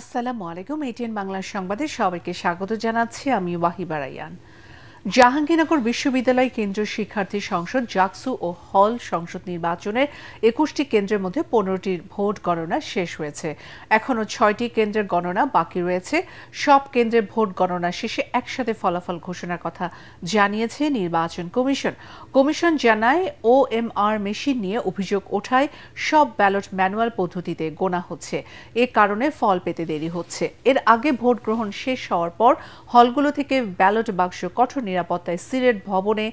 আসসালামু আলাইকুম। এটিএন বাংলার সংবাদে সবাইকে স্বাগত জানাচ্ছি। আমি ওয়াহিবা রাইয়ান। জাহাঙ্গীরনগর বিশ্ববিদ্যালয় কেন্দ্রীয় শিক্ষার্থী সংসদ জাকসু ও হল সংসদ নির্বাচনের ২১টি কেন্দ্রের মধ্যে ১৫টির ভোট গণনা শেষ হয়েছে। এখনও ৬টি কেন্দ্রের গণনা বাকি রয়েছে। সব কেন্দ্রের ভোট গণনা শেষে একসাথে ফলাফল ঘোষণার কথা জানিয়েছে নির্বাচন কমিশন। কমিশন জানায় ওএমআর মেশিন নিয়ে অভিযোগ ওঠায় সব ব্যালট ম্যানুয়াল পদ্ধতিতে গোনা হচ্ছে। এ কারণে ফল পেতে দেরি হচ্ছে। এর আগে ভোট গ্রহণ শেষ হওয়ার পর হলগুলো থেকে ব্যালট বাক্স কঠোর নিরাপত্তায় সিলেট ভবনে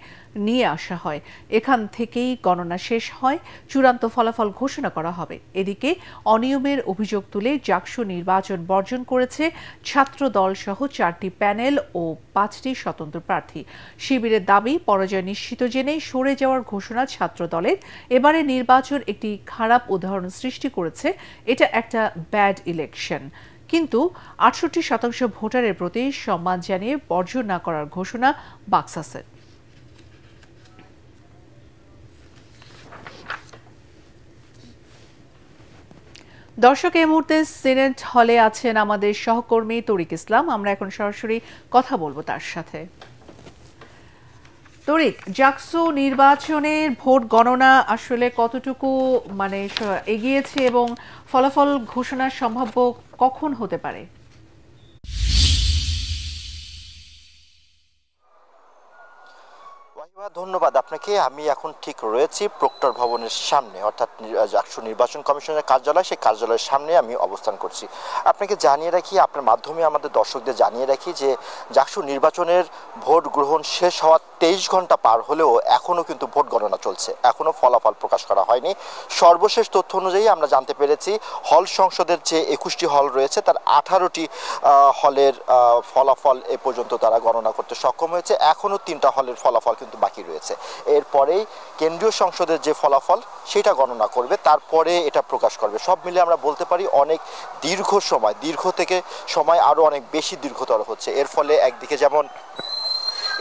নিয়ে আসা হয়। এখান থেকেই গণনা শেষ হয়, চূড়ান্ত ফলাফল ঘোষণা করা হবে। এদিকে অনিয়মের অভিযোগ তুলে জাকসু নির্বাচন বর্জন করেছে ছাত্র দল সহ 4টি প্যানেল ও 5টি স্বতন্ত্র প্রার্থী। শিবিরের দাবি, পরাজয় নিশ্চিত জেনে সরে যাওয়ার ঘোষণা ছাত্র দলের। এবারে নির্বাচন একটি খারাপ উদাহরণ সৃষ্টি করেছে। এটা একটা ব্যাড ইলেকশন। কিন্তু ৬৮% ভোটারের প্রতি সম্মান জানিয়ে বর্জন না করার ঘোষণা বাক্সাসের। দর্শক, এই মুহূর্তে সিনেট হলে আছেন আমাদের সহকর্মী তরিক ইসলাম। আমরা এখন সরাসরি কথা বলবো তার সাথে। তরিক, জাকসু নির্বাচনের ভোট গণনা আসলে কতটুকু এগিয়েছে এবং ফলাফল ঘোষণার সম্ভাব্য কখন হতে পারে? ধন্যবাদ আপনাকে। আমি এখন ঠিক রয়েছি প্রক্টর ভবনের সামনে, অর্থাৎ জাকসু নির্বাচন কমিশনের কার্যালয়। সেই কার্যালয়ের সামনে আমি অবস্থান করছি। আপনাকে জানিয়ে রাখি, আপনার মাধ্যমে আমাদের দর্শকদের জানিয়ে রাখি যে জাকসু নির্বাচনের ভোট গ্রহণ শেষ হওয়ার 23 ঘন্টা পার হলেও এখনও কিন্তু ভোট গণনা চলছে, এখনও ফলাফল প্রকাশ করা হয়নি। সর্বশেষ তথ্য অনুযায়ী আমরা জানতে পেরেছি হল সংসদের যে 21টি হল রয়েছে তার 18টি হলের ফলাফল এ পর্যন্ত তারা গণনা করতে সক্ষম হয়েছে। এখনও 3টা হলের ফলাফল কিন্তু বাকি রয়েছে। এরপরেই কেন্দ্রীয় সংসদের যে ফলাফল সেটা গণনা করবে, তারপরে এটা প্রকাশ করবে। সব মিলে আমরা বলতে পারি অনেক দীর্ঘ থেকে সময় আরও অনেক বেশি দীর্ঘতর হচ্ছে। এর ফলে একদিকে যেমন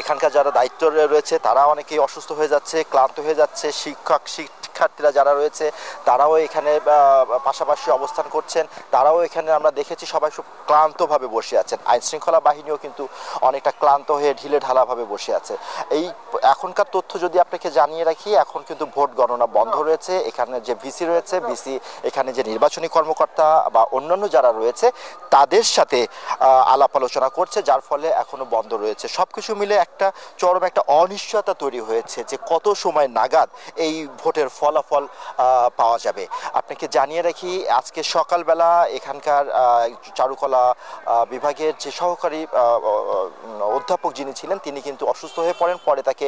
এখানকার যারা দায়িত্ব রয়েছে তারা অনেকেই অসুস্থ হয়ে যাচ্ছে, ক্লান্ত হয়ে যাচ্ছে। শিক্ষার্থীরা যারা রয়েছে তারাও এখানে পাশাপাশি অবস্থান করছেন, তারাও এখানে আমরা দেখেছি সবাই খুব ক্লান্তভাবে বসে আছেন। আইনশৃঙ্খলা বাহিনীও কিন্তু অনেকটা ক্লান্ত হয়ে ঢিলে ঢালাভাবে বসে আছে। এই এখনকার তথ্য যদি আপনাকে জানিয়ে রাখি, এখন কিন্তু ভোট গণনা বন্ধ রয়েছে। এখানে যে ভিসি রয়েছে, এখানে যে নির্বাচনী কর্মকর্তা বা অন্যান্য যারা রয়েছে তাদের সাথে আলাপ আলোচনা করছে, যার ফলে এখনো বন্ধ রয়েছে। সবকিছু মিলে একটা চরম একটা অনিশ্চয়তা তৈরি হয়েছে যে কত সময় নাগাদ এই ভোটের ফলাফল পাওয়া যাবে। আপনাকে জানিয়ে রাখি, আজকে সকালবেলা এখানকার চারুকলা বিভাগের যে সহকারী অধ্যাপক যিনি ছিলেন তিনি কিন্তু অসুস্থ হয়ে পড়েন। পরে তাকে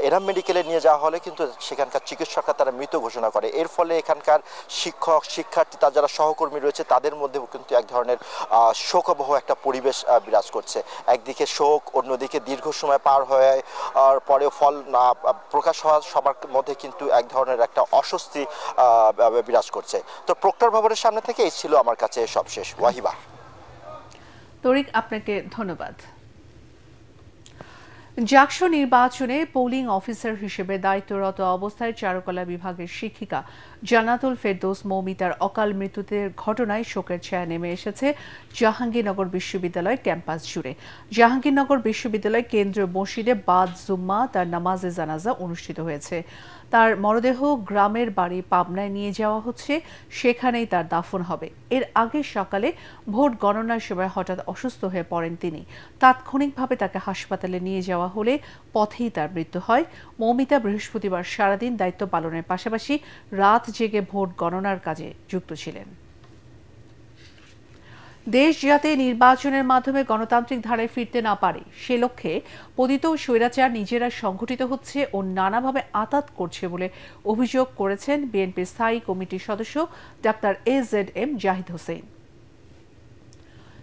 এরাম মেডিকেলে নিয়ে যাওয়া হলে কিন্তু সেখানকার চিকিৎসকরা তারা মৃত ঘোষণা করে। এর ফলে এখানকার শিক্ষক, শিক্ষার্থী, তার যারা সহকর্মী রয়েছে তাদের মধ্যেও কিন্তু এক ধরনের শোকবহ একটা পরিবেশ বিরাজ করছে। একদিকে শোক, অন্যদিকে দীর্ঘ সময় পার হয়ে পরেও ফল না প্রকাশ হওয়া, সবার মধ্যে কিন্তু এক ধরনের একটা অস্বস্তি বিরাজ করছে। তো প্রক্টর ভবনের সামনে থেকে এই ছিল আমার কাছে সবশেষ। ওয়াহিবা। তরিক, আপনাকে ধন্যবাদ। জাকসু নির্বাচনে পোলিং অফিসার হিসেবে দায়িত্বরত অবস্থায় চারুকলা বিভাগের শিক্ষিকা জান্নাতুল ফেরদৌস মৌমিতার অকাল মৃত্যুতে ঘটনায় শোকের ছায়া নেমে এসেছে জাহাঙ্গীরনগর বিশ্ববিদ্যালয় ক্যাম্পাস জুড়ে। জাহাঙ্গীরনগর বিশ্ববিদ্যালয় কেন্দ্রীয় মসজিদে বাদ জুম্মা তার নামাজে জানাজা অনুষ্ঠিত হয়েছে। তার মরদেহ গ্রামের বাড়ি পাবনায় নিয়ে যাওয়া হচ্ছে, সেখানেই তার দাফন হবে। এর আগে সকালে ভোট গণনার সময় হঠাৎ অসুস্থ হয়ে পড়েন তিনি। তাৎক্ষণিকভাবে তাকে হাসপাতালে নিয়ে যাওয়া হলে পথেই তার মৃত্যু হয়। মৌমিতা বৃহস্পতিবার সারাদিন দায়িত্ব পালনের পাশাপাশি রাত জেগে ভোট গণনার কাজে যুক্ত ছিলেন। দেশ যাতে নির্বাচনের মাধ্যমে গণতান্ত্রিক ধারায় ফিরতে না পারে সে লক্ষ্যে পতিত স্বৈরাচার নিজেরা সংগঠিত হচ্ছে ও নানাভাবে আঁতাত করছে বলে অভিযোগ করেছেন বিএনপির স্থায়ী কমিটির সদস্য doctor AZM Zahid Hossain.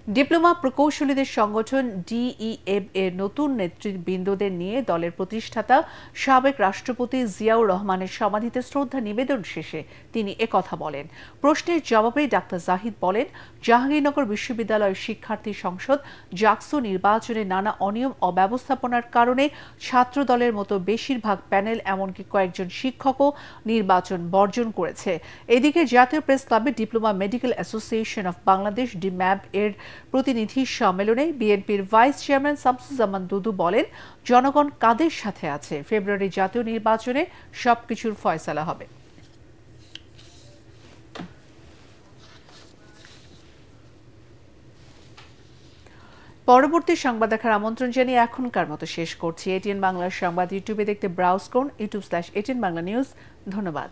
Diploma প্রকৌশলীদের সংগঠন ডিইএব এর নতুন নেতৃবৃন্দদের নিয়ে দলের প্রতিষ্ঠাতা সাবেক রাষ্ট্রপতি জিয়াউর রহমানের সমাধিতে শ্রদ্ধা নিবেদন শেষে তিনি একথা বলেন। প্রশ্নের জবাবে ডাক্তার জাহিদ বলেন, জাহাঙ্গীরনগর বিশ্ববিদ্যালয়ের শিক্ষার্থী সংসদ জাকসু নির্বাচনে নানা অনিয়ম অব্যবস্থাপনার কারণে ছাত্র দলের মতো বেশিরভাগ প্যানেল এমনকি কয়েকজন শিক্ষকও নির্বাচন বর্জন করেছে। এদিকে জাতীয় প্রেস ক্লাবে diploma medical association of Bangladesh DMAB এর প্রতিনিধি সম্মেলনে বিএনপির ভাইস চেয়ারম্যান শামসুজ্জামান দুদু বলেন, জনগণ কাদের সাথে আছে, ফেব্রুয়ারি জাতীয় নির্বাচনে সবকিছুর ফয়সালা হবে। পরবর্তী সংবাদ দেখার আমন্ত্রণ জানিয়ে এখনকার মতো শেষ করছি। এটিএন বাংলার সংবাদ ইউটিউবে দেখতে ব্রাউজ করুন youtube/ATN Bangla News। ধন্যবাদ।